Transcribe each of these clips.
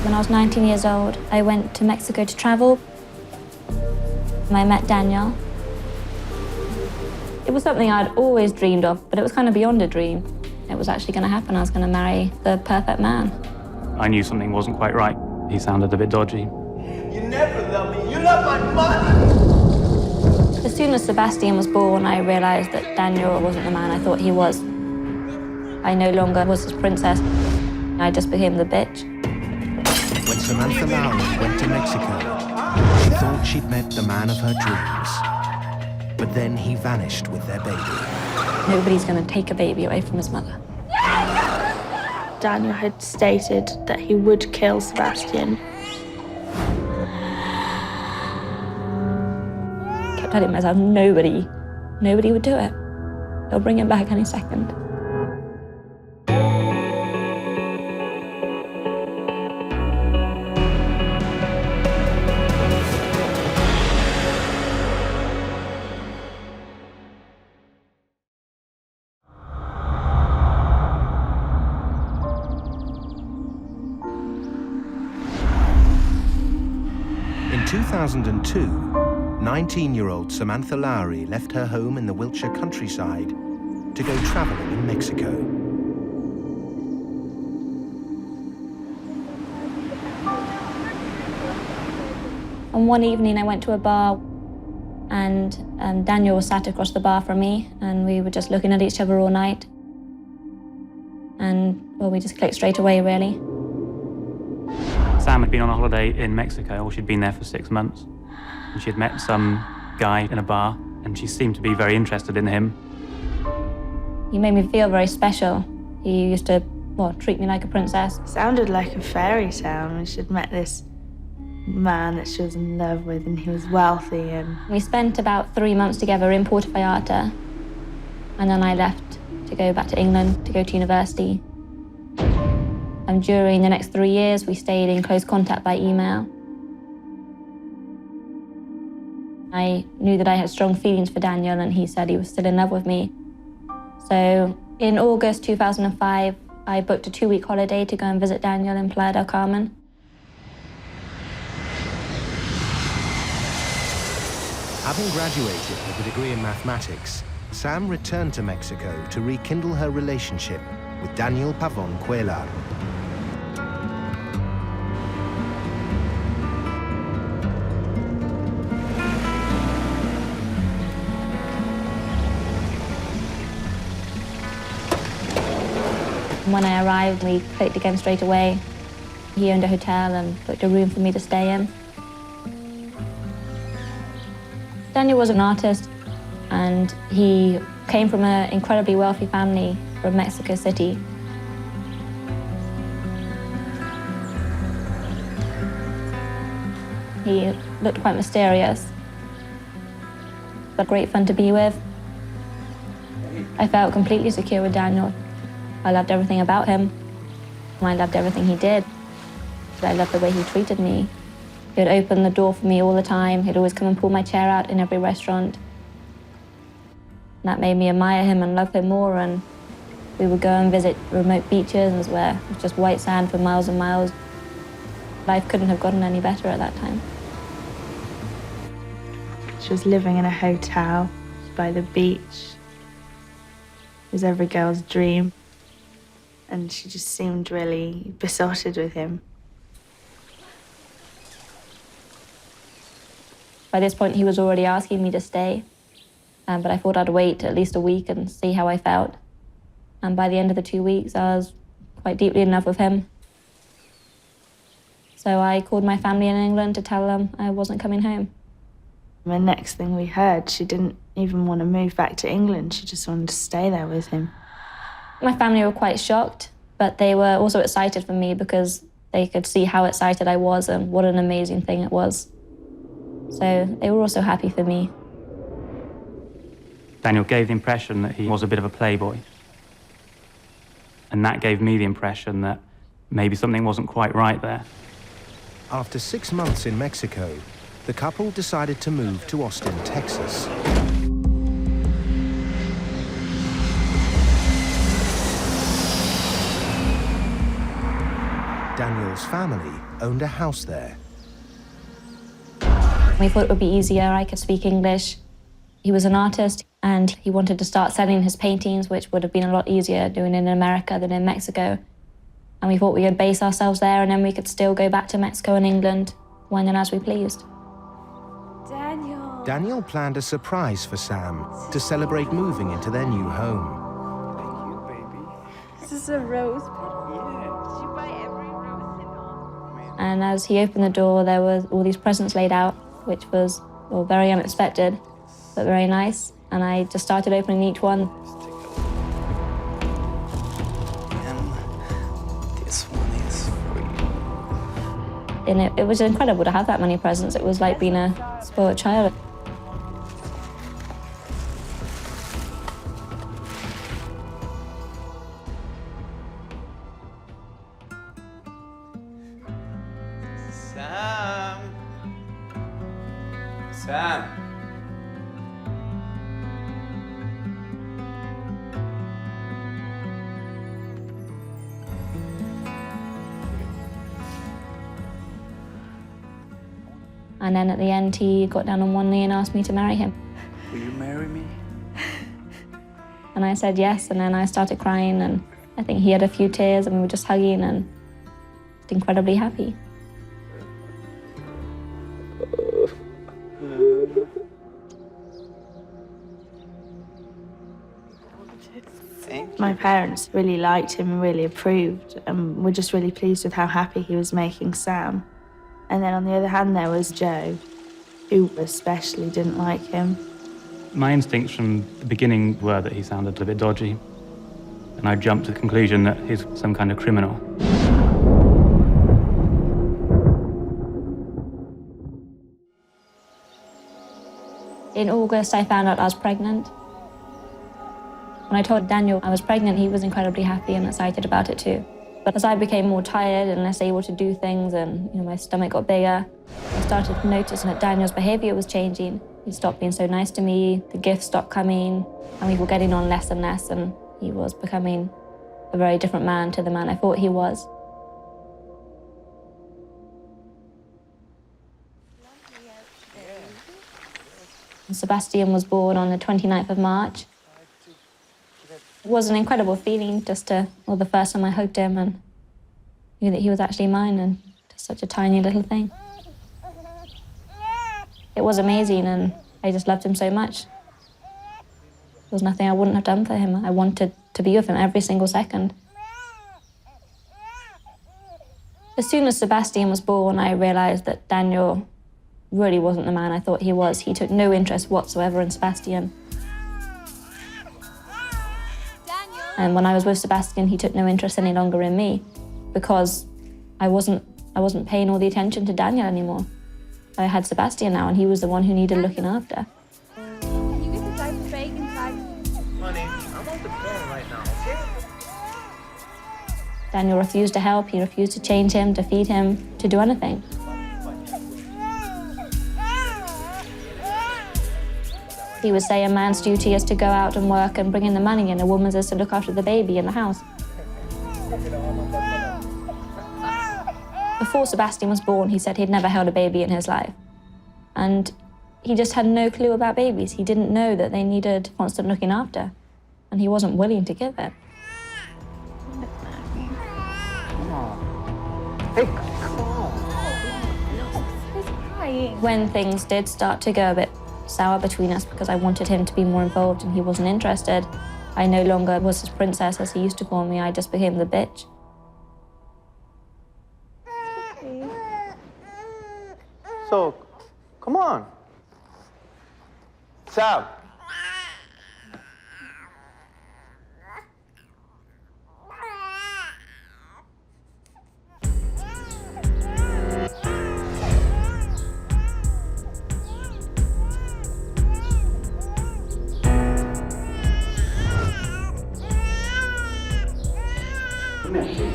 When I was 19 years old, I went to Mexico to travel. I met Daniel. It was something I'd always dreamed of, but it was kind of beyond a dream. It was actually going to happen. I was going to marry the perfect man. I knew something wasn't quite right. He sounded a bit dodgy. You never loved me. You love my money. As soon as Sebastian was born, I realized that Daniel wasn't the man I thought he was. I no longer was his princess. I just became the bitch. When Samantha Lowry went to Mexico, she thought she'd met the man of her dreams. But then he vanished with their baby. Nobody's going to take a baby away from his mother. Daniel had stated that he would kill Sebastian. I kept telling myself, nobody would do it. They'll bring him back any second. In 2002, 19-year-old Samantha Lowry left her home in the Wiltshire countryside to go traveling in Mexico. On one evening, I went to a bar, and Daniel was sat across the bar from me, and we were just looking at each other all night. And, well, we just clicked straight away, really. Sam had been on a holiday in Mexico, or she'd been there for 6 months. And she had met some guy in a bar, and she seemed to be very interested in him. He made me feel very special. He used to, well, treat me like a princess. It sounded like a fairy tale when she'd met this man that she was in love with, and he was wealthy. And We spent about 3 months together in Puerto Vallarta, and then I left to go back to England to go to university. And during the next 3 years, we stayed in close contact by email. I knew that I had strong feelings for Daniel, and he said he was still in love with me. So in August 2005, I booked a 2-week holiday to go and visit Daniel in Playa del Carmen. Having graduated with a degree in mathematics, Sam returned to Mexico to rekindle her relationship with Daniel Pavon. When I arrived, we clicked again straight away. He owned a hotel and booked a room for me to stay in. Daniel was an artist, and he came from an incredibly wealthy family from Mexico City. He looked quite mysterious, but great fun to be with. I felt completely secure with Daniel. I loved everything about him. I loved everything he did. I loved the way he treated me. He would open the door for me all the time. He'd always come and pull my chair out in every restaurant. That made me admire him and love him more, and we would go and visit remote beaches where it was just white sand for miles and miles. Life couldn't have gotten any better at that time. she was living in a hotel by the beach. It was every girl's dream. And she just seemed really besotted with him. By this point, he was already asking me to stay, but I thought I'd wait at least a week and see how I felt. And by the end of the 2 weeks, I was quite deeply in love with him. So I called my family in England to tell them I wasn't coming home. The next thing we heard, she didn't even want to move back to England. She just wanted to stay there with him. My family were quite shocked, but they were also excited for me because they could see how excited I was and what an amazing thing it was. So they were also happy for me. Daniel gave the impression that he was a bit of a playboy. And that gave me the impression that maybe something wasn't quite right there. After 6 months in Mexico, the couple decided to move to Austin, Texas. Daniel's family owned a house there. We thought it would be easier. I could speak English. He was an artist, and he wanted to start selling his paintings, which would have been a lot easier doing it in America than in Mexico. And we thought we could base ourselves there, and then we could still go back to Mexico and England when and as we pleased. Daniel planned a surprise for Sam to celebrate moving into their new home. Thank you, baby. This is a rose petal. Yeah. Did you buy every rose in all? And as he opened the door, there were all these presents laid out, which was very unexpected, but very nice. And I just started opening each one. And this one is for you. And it was incredible to have that many presents. It was like being a spoiled child. Sam. And then at the end, he got down on one knee and asked me to marry him. Will you marry me? And I said yes, and then I started crying, and I think he had a few tears, and we were just hugging and just incredibly happy. My parents really liked him and really approved, and were just really pleased with how happy he was making Sam. And then on the other hand, there was Joe, who especially didn't like him. My instincts from the beginning were that he sounded a bit dodgy, and I jumped to the conclusion that he's some kind of criminal. In August, I found out I was pregnant. When I told Daniel I was pregnant, he was incredibly happy and excited about it too. But as I became more tired and less able to do things, and my stomach got bigger, I started noticing that Daniel's behavior was changing. He stopped being so nice to me, the gifts stopped coming, and we were getting on less and less, and he was becoming a very different man to the man I thought he was. Sebastian was born on the 29th of March. It was an incredible feeling just the first time I hugged him and knew that he was actually mine, and just such a tiny little thing. It was amazing, and I just loved him so much. There was nothing I wouldn't have done for him. I wanted to be with him every single second. As soon as Sebastian was born, I realized that Daniel really wasn't the man I thought he was. He took no interest whatsoever in Sebastian. And when I was with Sebastian, he took no interest any longer in me, because I wasn't paying all the attention to Daniel anymore. I had Sebastian now, and he was the one who needed looking after. Can you get the diaper bag inside? Honey, I'm on the phone right now, okay? Daniel refused to help. He refused to change him, to feed him, to do anything. He would say a man's duty is to go out and work and bring in the money, and a woman's is to look after the baby in the house. Before Sebastian was born, he said he'd never held a baby in his life. And he just had no clue about babies. He didn't know that they needed constant looking after, and he wasn't willing to give it. Hey, come on. He's crying. When things did start to go a bit sour between us, because I wanted him to be more involved and he wasn't interested, I no longer was his princess, as he used to call me. I just became the bitch. So, come on. Sam. Come here, baby.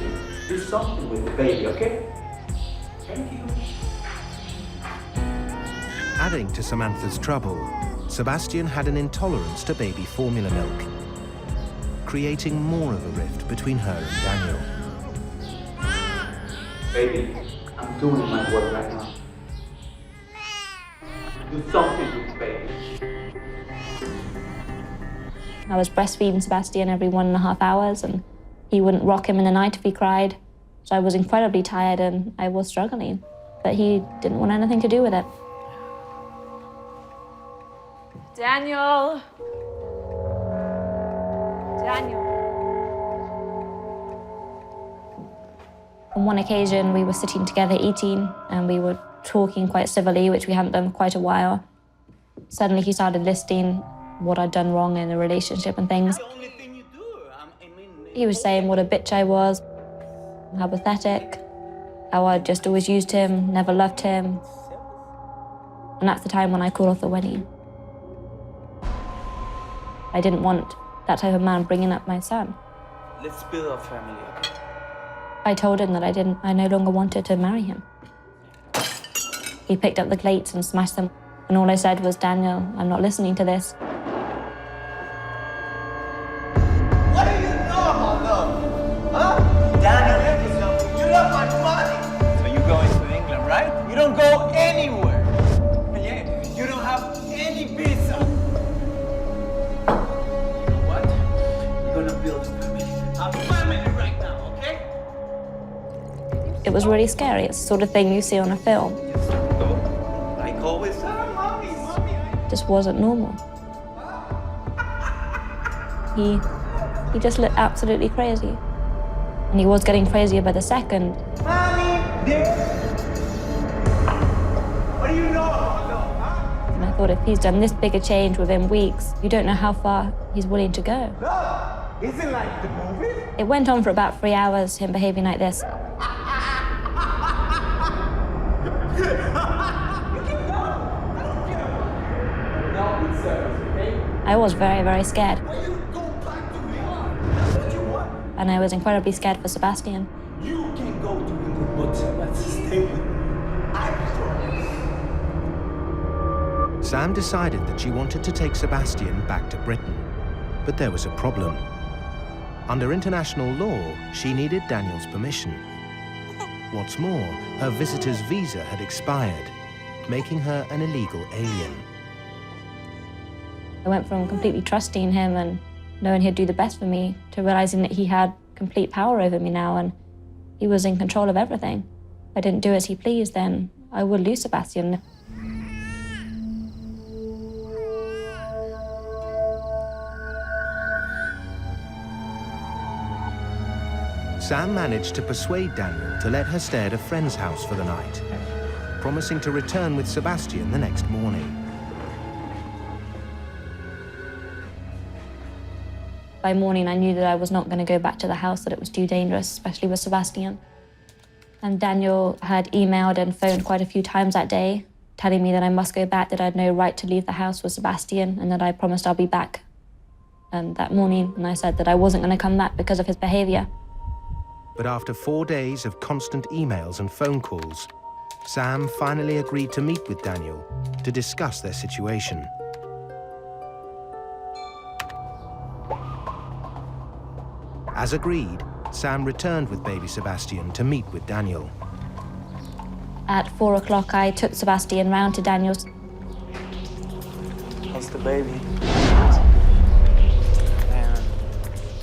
Do something with the baby, okay? Thank you. Adding to Samantha's trouble, Sebastian had an intolerance to baby formula milk, creating more of a rift between her and Daniel. Baby, I'm doing my work right now. Do something with baby. I was breastfeeding Sebastian every 1.5 hours, and he wouldn't rock him in the night if he cried. So I was incredibly tired and I was struggling, but he didn't want anything to do with it. Daniel. Daniel. On one occasion, we were sitting together eating and we were talking quite civilly, which we hadn't done for quite a while. Suddenly he started listing what I'd done wrong in the relationship and things. He was saying what a bitch I was, how pathetic, how I just always used him, never loved him. And that's the time when I called off the wedding. I didn't want that type of man bringing up my son. Let's build a family, okay? I told him that I no longer wanted to marry him. He picked up the plates and smashed them. And all I said was, Daniel, I'm not listening to this. What do you know about love? Huh? Daniel, you love my money. So you're going to England, right? You don't go anywhere. Yeah, you don't have any visa. You know what? You're gonna build a family right now, okay? It was really scary. It's the sort of thing you see on a film. Just go, like always. Mommy. It just wasn't normal. He just looked absolutely crazy. And he was getting crazier by the second. Mommy, dear. What do you know about love, huh? And I thought, if he's done this big a change within weeks, you don't know how far he's willing to go. Love isn't like the movies. It went on for about 3 hours, him behaving like this. I was very, very scared. And I was incredibly scared for Sebastian. You can go to England, but Sebastian, stay with me. I promise. Sam decided that she wanted to take Sebastian back to Britain. But there was a problem. Under international law, she needed Daniel's permission. What's more, her visitor's visa had expired, making her an illegal alien. I went from completely trusting him and knowing he'd do the best for me to realizing that he had complete power over me now and he was in control of everything. If I didn't do as he pleased, then I would lose Sebastian. Sam managed to persuade Daniel to let her stay at a friend's house for the night, promising to return with Sebastian the next morning. By morning, I knew that I was not going to go back to the house, that it was too dangerous, especially with Sebastian. And Daniel had emailed and phoned quite a few times that day, telling me that I must go back, that I had no right to leave the house with Sebastian, and that I promised I'll be back that morning. And I said that I wasn't going to come back because of his behavior. But after 4 days of constant emails and phone calls, Sam finally agreed to meet with Daniel to discuss their situation. As agreed, Sam returned with baby Sebastian to meet with Daniel. At 4 o'clock, I took Sebastian round to Daniel's. How's the baby?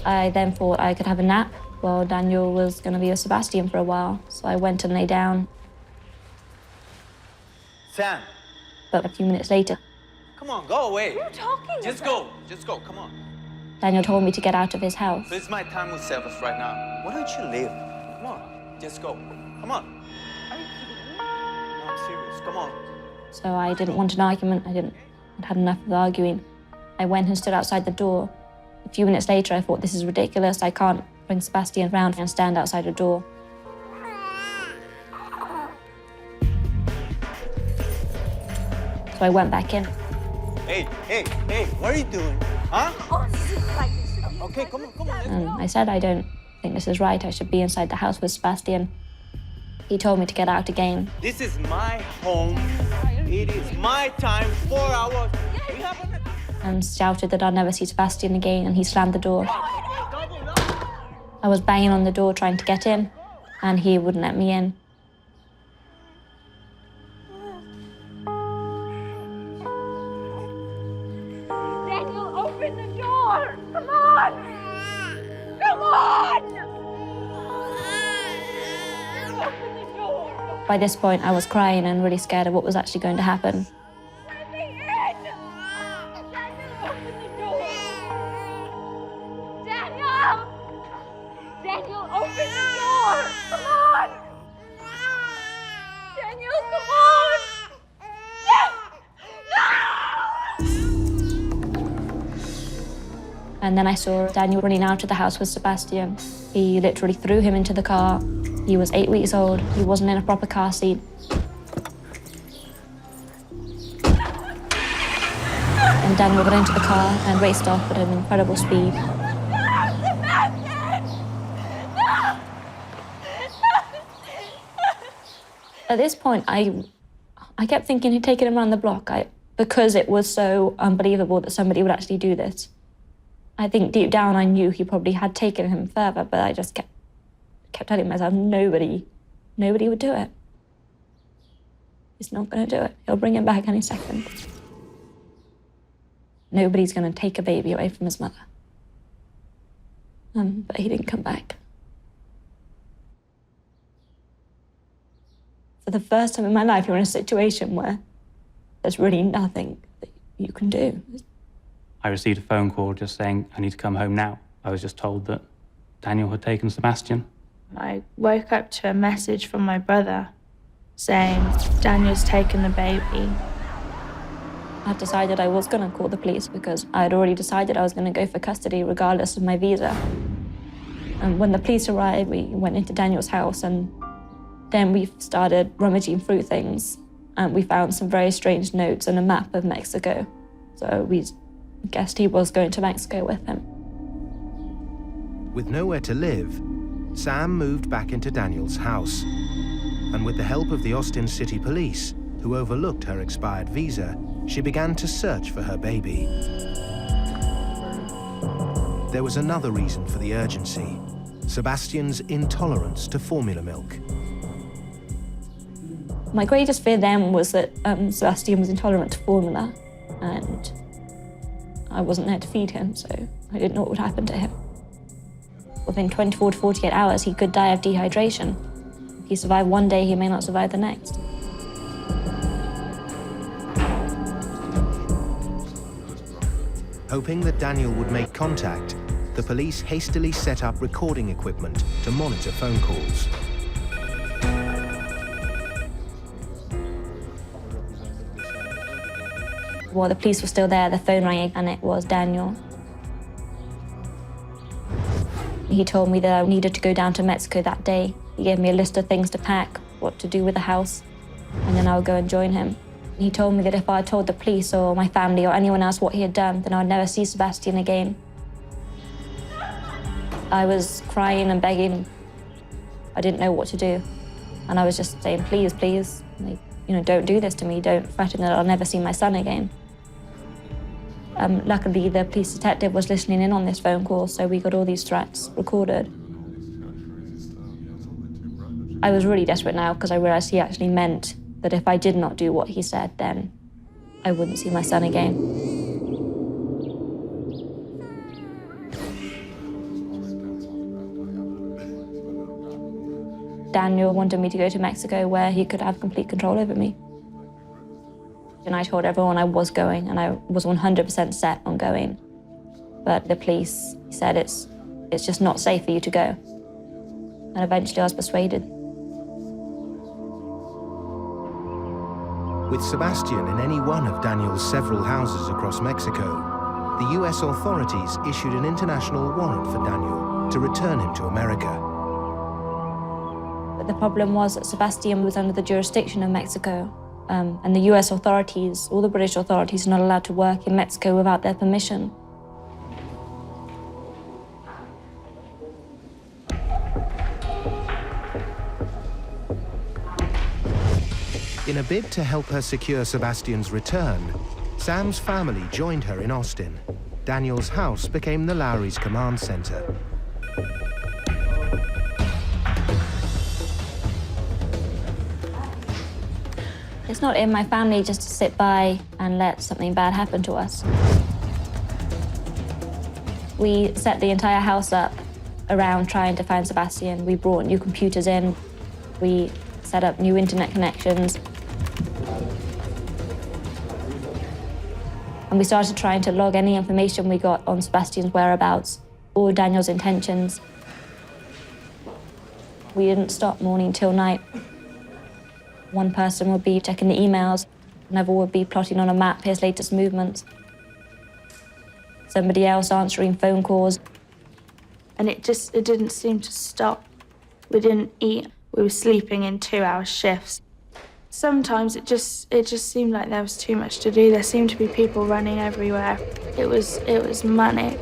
I then thought I could have a nap while Daniel was going to be with Sebastian for a while. So I went and lay down. Sam, But a few minutes later, come on, go away. What are you talking Just about? go, come on. Daniel told me to get out of his house. So it's my time with Sebas right now. Why don't you leave? Come on, just go. Come on. Are you kidding me? No, I'm serious. Come on. So I didn't want an argument. I'd had enough of arguing. I went and stood outside the door. A few minutes later, I thought, this is ridiculous. I can't bring Sebastian round and stand outside the door. So I went back in. Hey, what are you doing? Huh? Oh, this is like this. Okay, come on, let's And I said, I don't think this is right. I should be inside the house with Sebastian. He told me to get out again. This is my home. It is my time, 4 hours. We have And shouted that I'd never see Sebastian again, and he slammed the door. I was banging on the door trying to get in. and he wouldn't let me in. Daniel, open the door! Come on! Come on! Open the door! By this point, I was crying and really scared of what was actually going to happen. Let me in! Daniel, open the door! Daniel! Daniel, open the door! Come on! Daniel, come on! And then I saw Daniel running out of the house with Sebastian. He literally threw him into the car. He was 8 weeks old. He wasn't in a proper car seat. And Daniel got into the car and raced off at an incredible speed. At this point, I kept thinking he'd taken him around the block because it was so unbelievable that somebody would actually do this. I think deep down I knew he probably had taken him further, but I just kept telling myself, nobody would do it. He's not going to do it. He'll bring him back any second. Nobody's going to take a baby away from his mother. But he didn't come back. For the first time in my life, you're in a situation where there's really nothing that you can do. I received a phone call just saying, I need to come home now. I was just told that Daniel had taken Sebastian. I woke up to a message from my brother saying, Daniel's taken the baby. I decided I was going to call the police because I had already decided I was going to go for custody regardless of my visa. And when the police arrived, we went into Daniel's house and then we started rummaging through things and we found some very strange notes and a map of Mexico. So we guessed he was going to Mexico with him. With nowhere to live, Sam moved back into Daniel's house. And with the help of the Austin City Police, who overlooked her expired visa, she began to search for her baby. There was another reason for the urgency: Sebastian's intolerance to formula milk. My greatest fear then was that Sebastian was intolerant to formula, and I wasn't there to feed him, so I didn't know what would happen to him. Within 24 to 48 hours, he could die of dehydration. If he survived one day, he may not survive the next. Hoping that Daniel would make contact, the police hastily set up recording equipment to monitor phone calls. While the police were still there, the phone rang and it was Daniel. He told me that I needed to go down to Mexico that day. He gave me a list of things to pack, what to do with the house, and then I would go and join him. He told me that if I told the police or my family or anyone else what he had done, then I would never see Sebastian again. I was crying and begging. I didn't know what to do. And I was just saying, please, please, like, don't do this to me. Don't threaten that I'll never see my son again. Luckily, the police detective was listening in on this phone call, so we got all these threats recorded. I was really desperate now because I realized he actually meant that if I did not do what he said, then I wouldn't see my son again. Daniel wanted me to go to Mexico where he could have complete control over me. And I told everyone I was going, and I was 100% set on going. But the police said it's just not safe for you to go. And eventually I was persuaded. With Sebastian in any one of Daniel's several houses across Mexico, the US authorities issued an international warrant for Daniel to return him to America. But the problem was that Sebastian was under the jurisdiction of Mexico, and the US authorities, all the British authorities, are not allowed to work in Mexico without their permission. In a bid to help her secure Sebastian's return, Sam's family joined her in Austin. Daniel's house became the Lowry's command center. It's not in my family just to sit by and let something bad happen to us. We set the entire house up around trying to find Sebastian. We brought new computers in. We set up new internet connections. And we started trying to log any information we got on Sebastian's whereabouts or Daniel's intentions. We didn't stop morning till night. One person would be checking the emails, another would be plotting on a map his latest movements. Somebody else answering phone calls. And it didn't seem to stop. We didn't eat. We were sleeping in 2-hour shifts. Sometimes it just seemed like there was too much to do. There seemed to be people running everywhere. It was manic.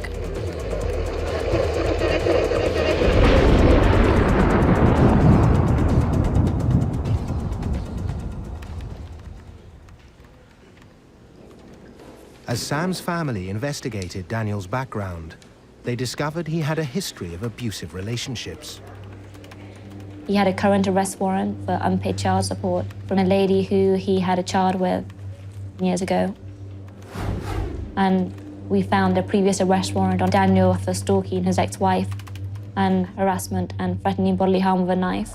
As Sam's family investigated Daniel's background, they discovered he had a history of abusive relationships. He had a current arrest warrant for unpaid child support from a lady who he had a child with years ago. And we found a previous arrest warrant on Daniel for stalking his ex-wife and harassment and threatening bodily harm with a knife.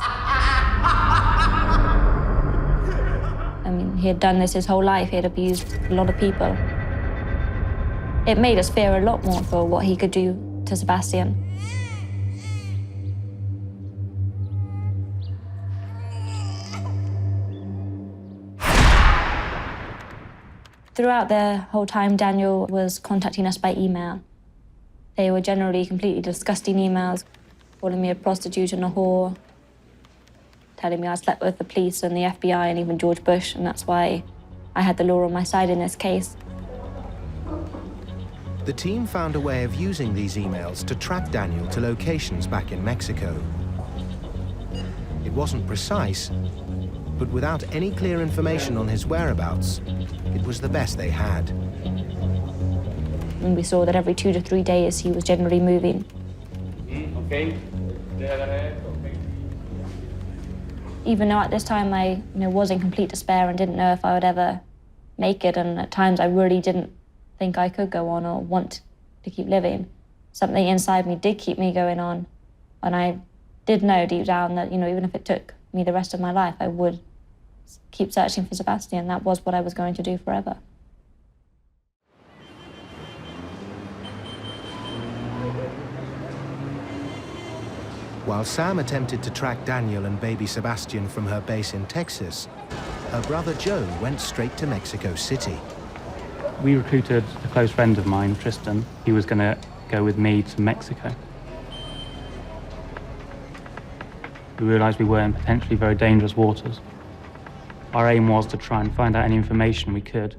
I mean, he had done this his whole life. He had abused a lot of people. It made us fear a lot more for what he could do to Sebastian. Throughout the whole time, Daniel was contacting us by email. They were generally completely disgusting emails, calling me a prostitute and a whore, telling me I slept with the police and the FBI and even George Bush, and that's why I had the law on my side in this case. The team found a way of using these emails to track Daniel to locations back in Mexico. It wasn't precise, but without any clear information on his whereabouts, it was the best they had. And we saw that every 2 to 3 days he was generally moving. Okay. Even though at this time I was in complete despair and didn't know if I would ever make it, and at times I really didn't think I could go on or want to keep living, something inside me did keep me going on. And I did know deep down that, even if it took me the rest of my life, I would keep searching for Sebastian. That was what I was going to do forever. While Sam attempted to track Daniel and baby Sebastian from her base in Texas, her brother Joe went straight to Mexico City. We recruited a close friend of mine, Tristan. He was going to go with me to Mexico. We realised we were in potentially very dangerous waters. Our aim was to try and find out any information we could,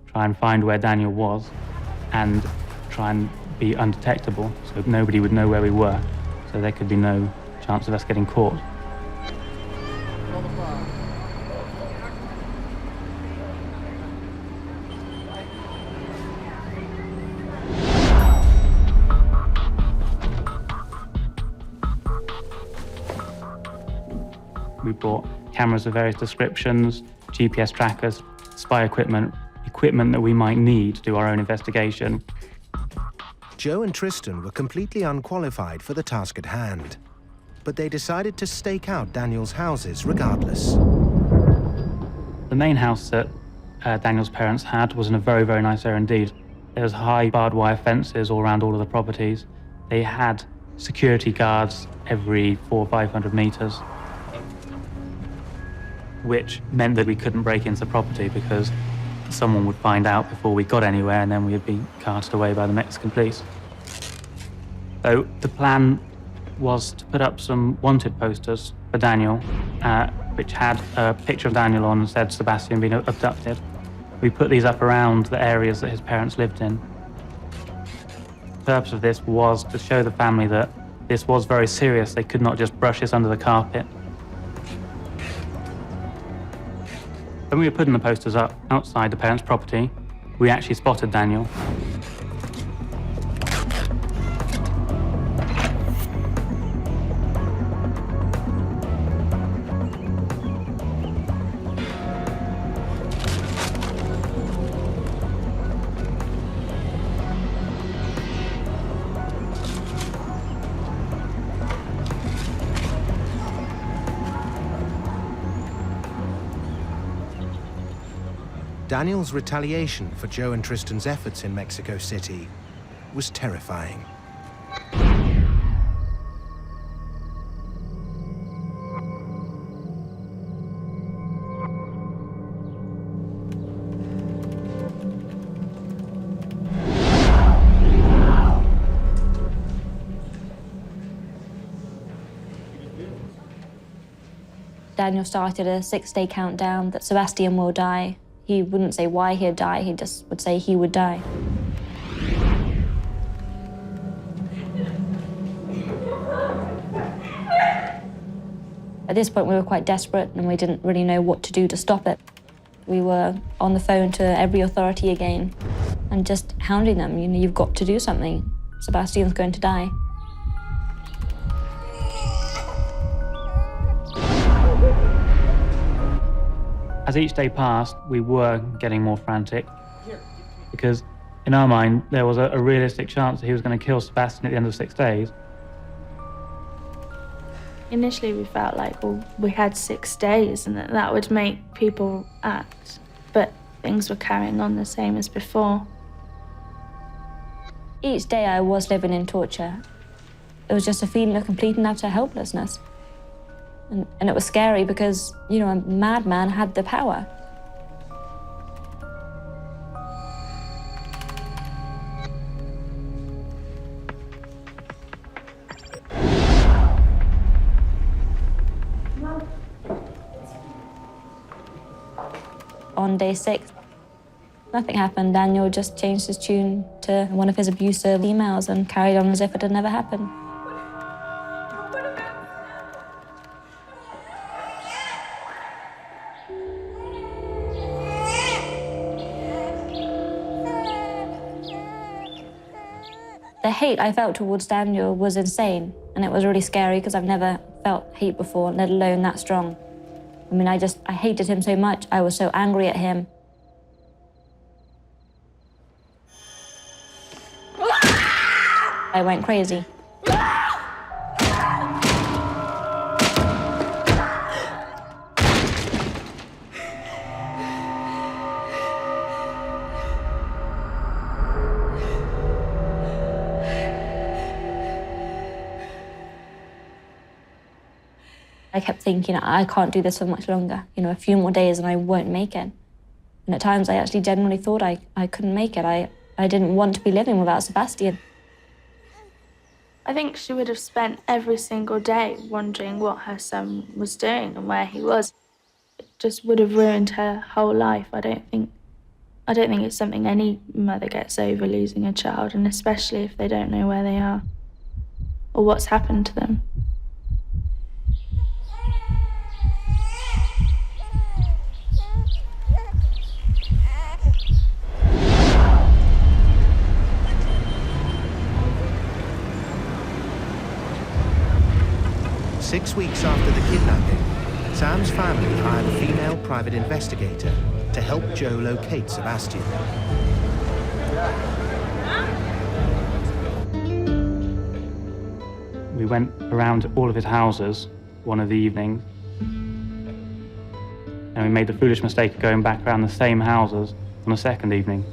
try and find where Daniel was, and try and be undetectable so nobody would know where we were, so there could be no chance of us getting caught. We brought cameras of various descriptions, GPS trackers, spy equipment that we might need to do our own investigation. Joe and Tristan were completely unqualified for the task at hand, but they decided to stake out Daniel's houses regardless. The main house that Daniel's parents had was in a very, very nice area indeed. There was high barbed wire fences all around all of the properties. They had security guards every 400 or 500 meters, which meant that we couldn't break into the property because someone would find out before we got anywhere, and then we'd be carted away by the Mexican police. So the plan was to put up some wanted posters for Daniel, which had a picture of Daniel on and said Sebastian being abducted. We put these up around the areas that his parents lived in. The purpose of this was to show the family that this was very serious. They could not just brush this under the carpet. When we were putting the posters up outside the parents' property, we actually spotted Daniel. Daniel's retaliation for Joe and Tristan's efforts in Mexico City was terrifying. Daniel started a 6-day countdown that Sebastian will die. He wouldn't say why he'd die, he just would say he would die. At this point, we were quite desperate and we didn't really know what to do to stop it. We were on the phone to every authority again and just hounding them. You know, you've got to do something. Sebastian's going to die. As each day passed, we were getting more frantic because in our mind, there was a realistic chance that he was going to kill Sebastian at the end of 6 days. Initially, we felt like, well, we had 6 days and that would make people act, but things were carrying on the same as before. Each day I was living in torture. It was just a feeling of complete and utter helplessness. And it was scary because, you know, a madman had the power. On day 6, nothing happened. Daniel just changed his tune to one of his abusive emails and carried on as if it had never happened. The hate I felt towards Daniel was insane, and it was really scary because I've never felt hate before, let alone that strong. I mean, I hated him so much. I was so angry at him. I went crazy. I kept thinking, I can't do this for much longer. You know, a few more days and I won't make it. And at times I actually genuinely thought I couldn't make it. I didn't want to be living without Sebastian. I think she would have spent every single day wondering what her son was doing and where he was. It just would have ruined her whole life. I don't think it's something any mother gets over, losing a child, and especially if they don't know where they are or what's happened to them. Six weeks after the kidnapping, Sam's family hired a female private investigator to help Joe locate Sebastian. We went around all of his houses one of the evenings, and we made the foolish mistake of going back around the same houses on the second evening.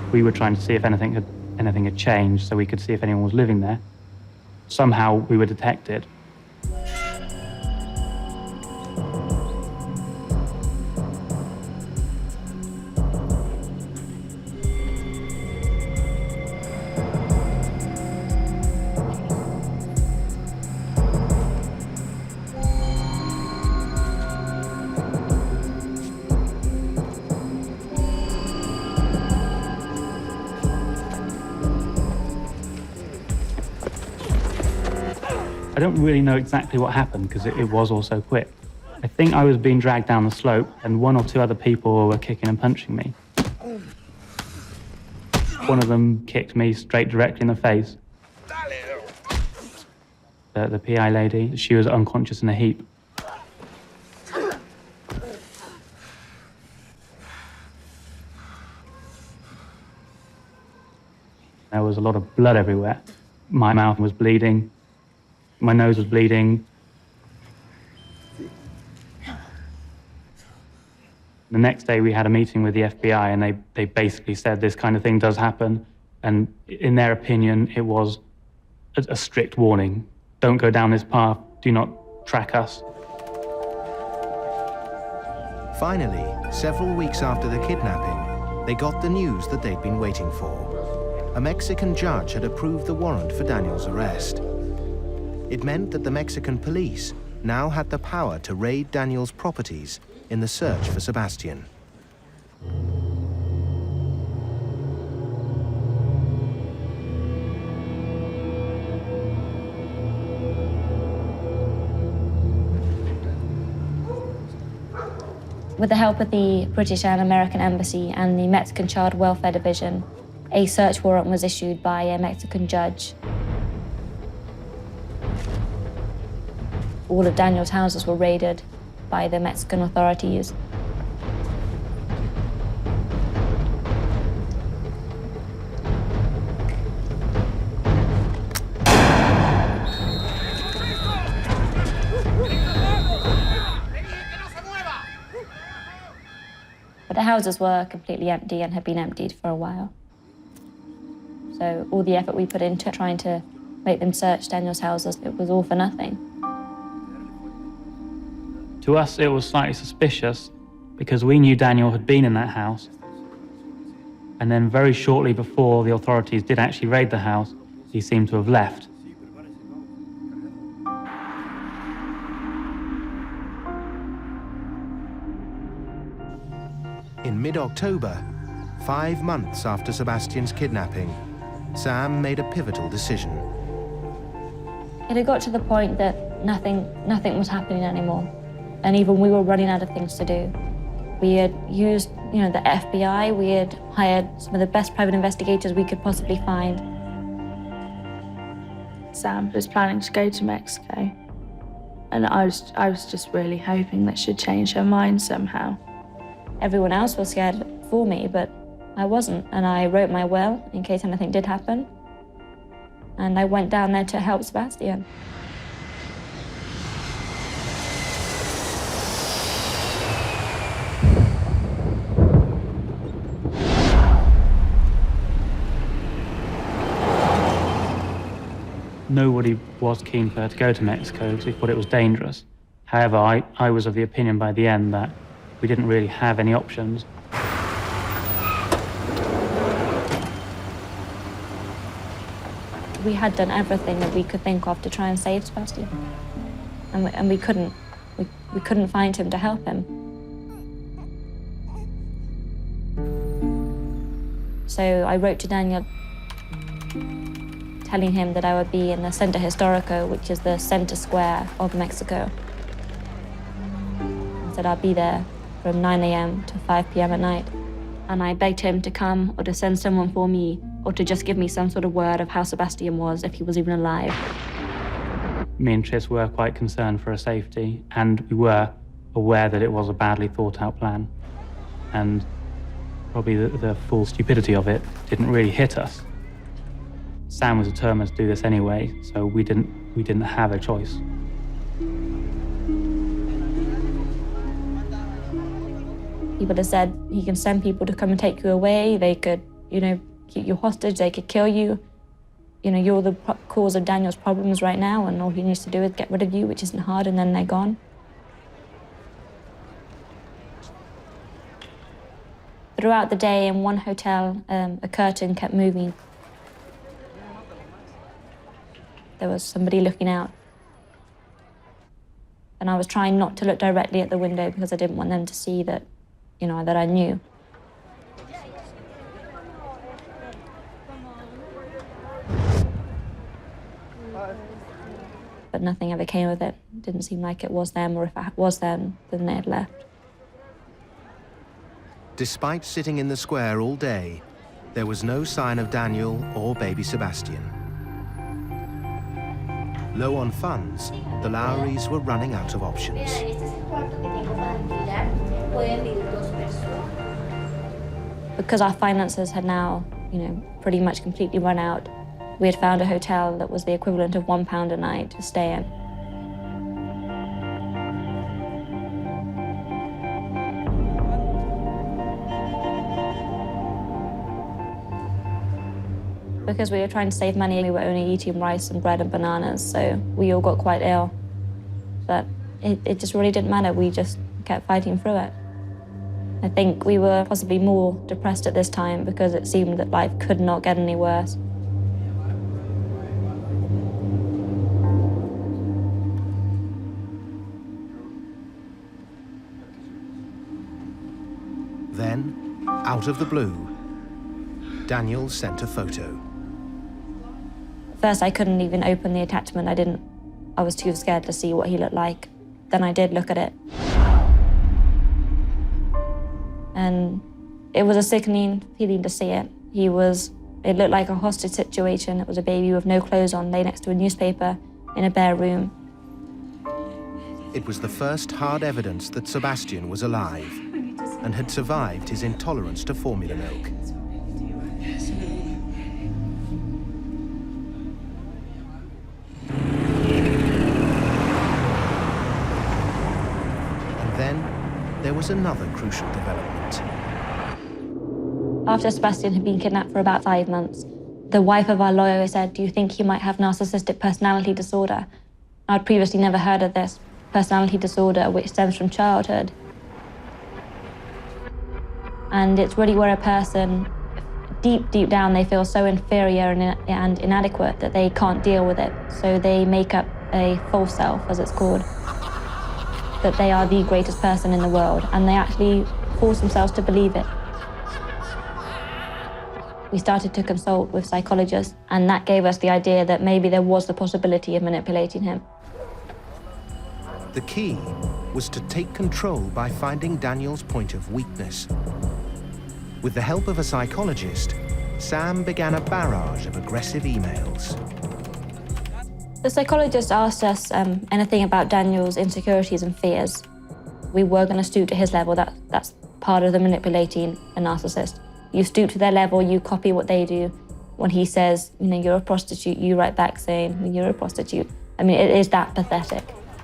We were trying to see if anything had changed so we could see if anyone was living there. Somehow we were detected. I don't really know exactly what happened because it was all so quick. I think I was being dragged down the slope and one or two other people were kicking and punching me. One of them kicked me straight directly in the face. The PI lady, she was unconscious in a heap. There was a lot of blood everywhere. My mouth was bleeding, my nose was bleeding. The next day we had a meeting with the FBI and they basically said this kind of thing does happen, and in their opinion it was a strict warning. Don't go down this path, do not track us. Finally, several weeks after the kidnapping, they got the news that they'd been waiting for. A Mexican judge had approved the warrant for Daniel's arrest. It meant that the Mexican police now had the power to raid Daniel's properties in the search for Sebastian. With the help of the British and American Embassy and the Mexican Child Welfare Division, a search warrant was issued by a Mexican judge. All of Daniel's houses were raided by the Mexican authorities. But the houses were completely empty and had been emptied for a while. So all the effort we put into trying to make them search Daniel's houses, it was all for nothing. To us, it was slightly suspicious because we knew Daniel had been in that house. And then very shortly before the authorities did actually raid the house, he seemed to have left. In mid-October, 5 months after Sebastian's kidnapping, Sam made a pivotal decision. It had got to the point that nothing was happening anymore. And even we were running out of things to do. We had used, the FBI. We had hired some of the best private investigators we could possibly find. Sam was planning to go to Mexico, and I was just really hoping that she'd change her mind somehow. Everyone else was scared for me, but I wasn't. And I wrote my will in case anything did happen. And I went down there to help Sebastian. Nobody was keen for her to go to Mexico because we thought it was dangerous. However, I was of the opinion by the end that we didn't really have any options. We had done everything that we could think of to try and save Sebastian. And we couldn't. We couldn't find him to help him. So I wrote to Daniel telling him that I would be in the Centro Historico, which is the center square of Mexico. I said I'd be there from 9 a.m. to 5 p.m. at night. And I begged him to come or to send someone for me or to just give me some sort of word of how Sebastian was, if he was even alive. Me and Tris were quite concerned for her safety, and we were aware that it was a badly thought out plan. And probably the full stupidity of it didn't really hit us. Sam was determined to do this anyway, so we didn't have a choice. People have said he can send people to come and take you away. They could, keep you hostage. They could kill you. You're the cause of Daniel's problems right now, and all he needs to do is get rid of you, which isn't hard, and then they're gone. Throughout the day in one hotel, a curtain kept moving. There was somebody looking out. And I was trying not to look directly at the window because I didn't want them to see that, that I knew. But nothing ever came of it. It didn't seem like it was them, or if it was them, then they had left. Despite sitting in the square all day, there was no sign of Daniel or baby Sebastian. Low on funds, the Lowrys were running out of options. Because our finances had now pretty much completely run out. We had found a hotel that was the equivalent of £1 a night to stay in. Because we were trying to save money, we were only eating rice and bread and bananas, so we all got quite ill. But it just really didn't matter, we just kept fighting through it. I think we were possibly more depressed at this time because it seemed that life could not get any worse. Then, out of the blue, Daniel sent a photo. First, I couldn't even open the attachment. I was too scared to see what he looked like. Then I did look at it. And it was a sickening feeling to see it. It looked like a hostage situation. It was a baby with no clothes on, lay next to a newspaper in a bare room. It was the first hard evidence that Sebastian was alive and had survived his intolerance to formula milk. There was another crucial development. After Sebastian had been kidnapped for about 5 months, the wife of our lawyer said, "Do you think he might have narcissistic personality disorder?" I'd previously never heard of this personality disorder, which stems from childhood. And it's really where a person, deep down, they feel so inferior and inadequate that they can't deal with it. So they make up a false self, as it's called, that they are the greatest person in the world, and they actually force themselves to believe it. We started to consult with psychologists, and that gave us the idea that maybe there was the possibility of manipulating him. The key was to take control by finding Daniel's point of weakness. With the help of a psychologist, Sam began a barrage of aggressive emails. The psychologist asked us anything about Daniel's insecurities and fears. We were going to stoop to his level. That's part of the manipulating a narcissist. You stoop to their level, you copy what they do. When he says, you're a prostitute, you write back saying, you're a prostitute. I mean, it is that pathetic,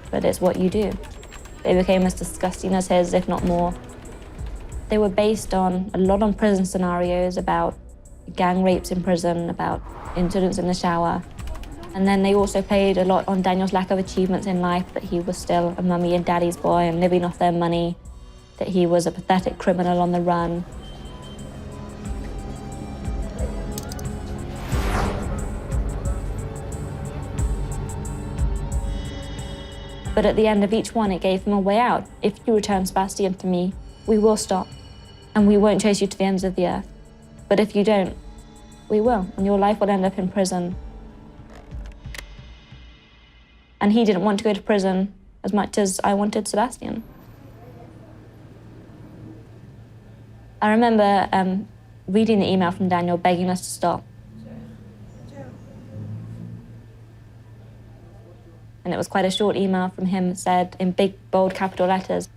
but it's what you do. They became as disgusting as his, if not more. They were based a lot on prison scenarios about gang rapes in prison, about incidents in the shower. And then they also played a lot on Daniel's lack of achievements in life, that he was still a mummy and daddy's boy and living off their money, that he was a pathetic criminal on the run. But at the end of each one, it gave him a way out. If you return Sebastian to me, we will stop, and we won't chase you to the ends of the earth. But if you don't, we will, and your life will end up in prison. And he didn't want to go to prison as much as I wanted Sebastian. I remember reading the email from Daniel begging us to stop. And it was quite a short email from him. It said in big, bold capital letters,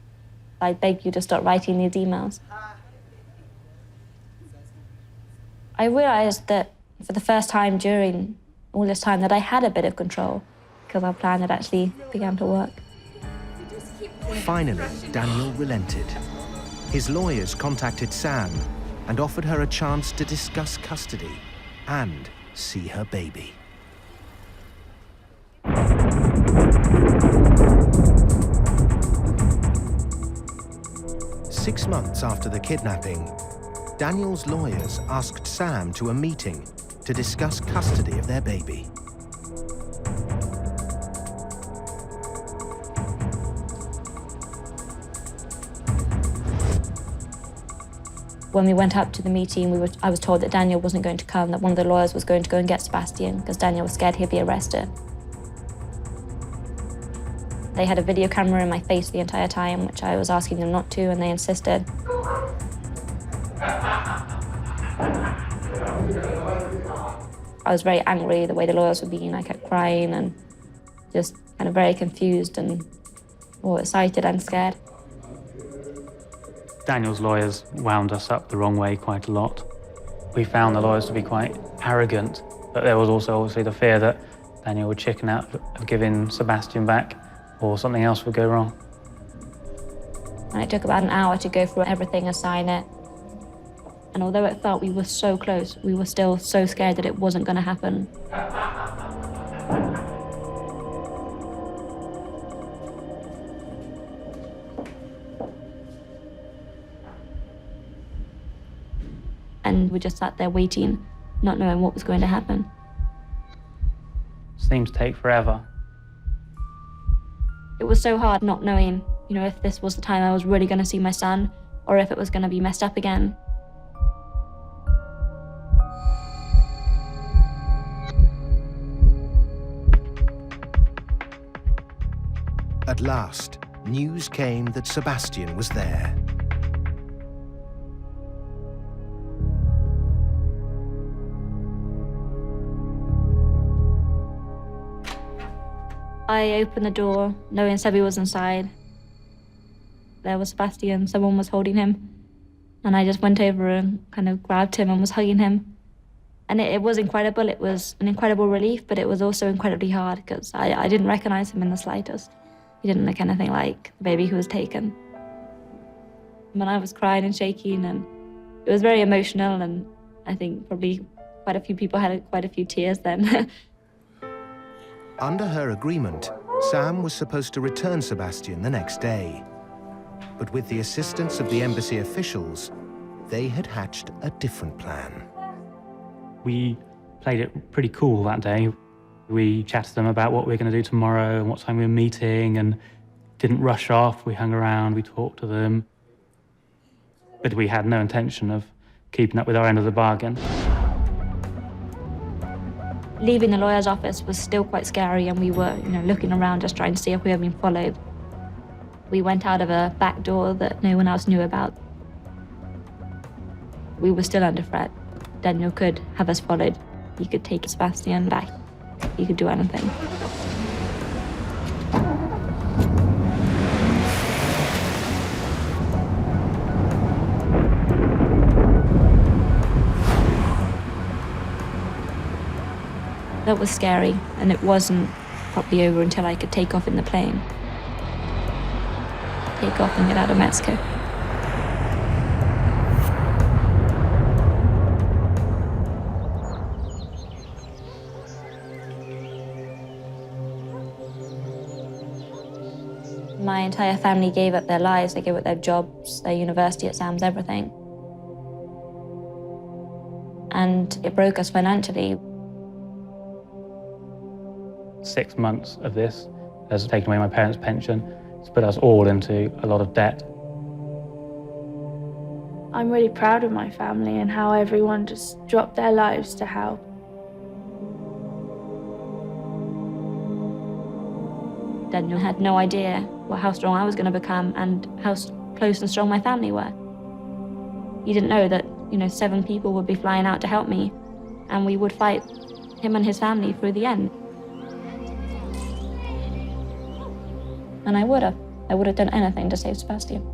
"I beg you to stop writing these emails." I realized that for the first time during all this time that I had a bit of control, because our plan had actually begun to work. Finally, Daniel relented. His lawyers contacted Sam and offered her a chance to discuss custody and see her baby. Six months after the kidnapping, Daniel's lawyers asked Sam to a meeting to discuss custody of their baby. When we went up to the meeting, I was told that Daniel wasn't going to come, that one of the lawyers was going to go and get Sebastian because Daniel was scared he'd be arrested. They had a video camera in my face the entire time, which I was asking them not to, and they insisted. I was very angry the way the lawyers were being. I kept crying and just kind of very confused and excited and scared. Daniel's lawyers wound us up the wrong way quite a lot. We found the lawyers to be quite arrogant, but there was also obviously the fear that Daniel would chicken out of giving Sebastian back, or something else would go wrong. And it took about an hour to go through everything and sign it. And although it felt we were so close, we were still so scared that it wasn't going to happen. And we just sat there waiting, not knowing what was going to happen. It seemed to take forever. It was so hard not knowing, if this was the time I was really going to see my son, or if it was going to be messed up again. At last, news came that Sebastian was there. I opened the door, knowing Sebi was inside. There was Sebastian, someone was holding him. And I just went over and kind of grabbed him and was hugging him. And it was incredible. It was an incredible relief, but it was also incredibly hard because I didn't recognize him in the slightest. He didn't look anything like the baby who was taken. And I was crying and shaking, and it was very emotional, and I think probably quite a few people had quite a few tears then. Under her agreement, Sam was supposed to return Sebastian the next day. But with the assistance of the embassy officials, they had hatched a different plan. We played it pretty cool that day. We chatted to them about what we were going to do tomorrow and what time we were meeting, and didn't rush off. We hung around, we talked to them. But we had no intention of keeping up with our end of the bargain. Leaving the lawyer's office was still quite scary, and we were, looking around just trying to see if we were being followed. We went out of a back door that no one else knew about. We were still under threat. Daniel could have us followed. He could take Sebastian back. He could do anything. That was scary, and it wasn't properly over until I could take off in the plane. Take off and get out of Mexico. My entire family gave up their lives, they gave up their jobs, their university at Sam's, everything. And it broke us financially. 6 months of this has taken away my parents' pension. It's put us all into a lot of debt. I'm really proud of my family and how everyone just dropped their lives to help. Daniel had no idea how strong I was going to become and how close and strong my family were. He didn't know that, 7 people would be flying out to help me, and we would fight him and his family through the end. And I would have done anything to save Sebastian.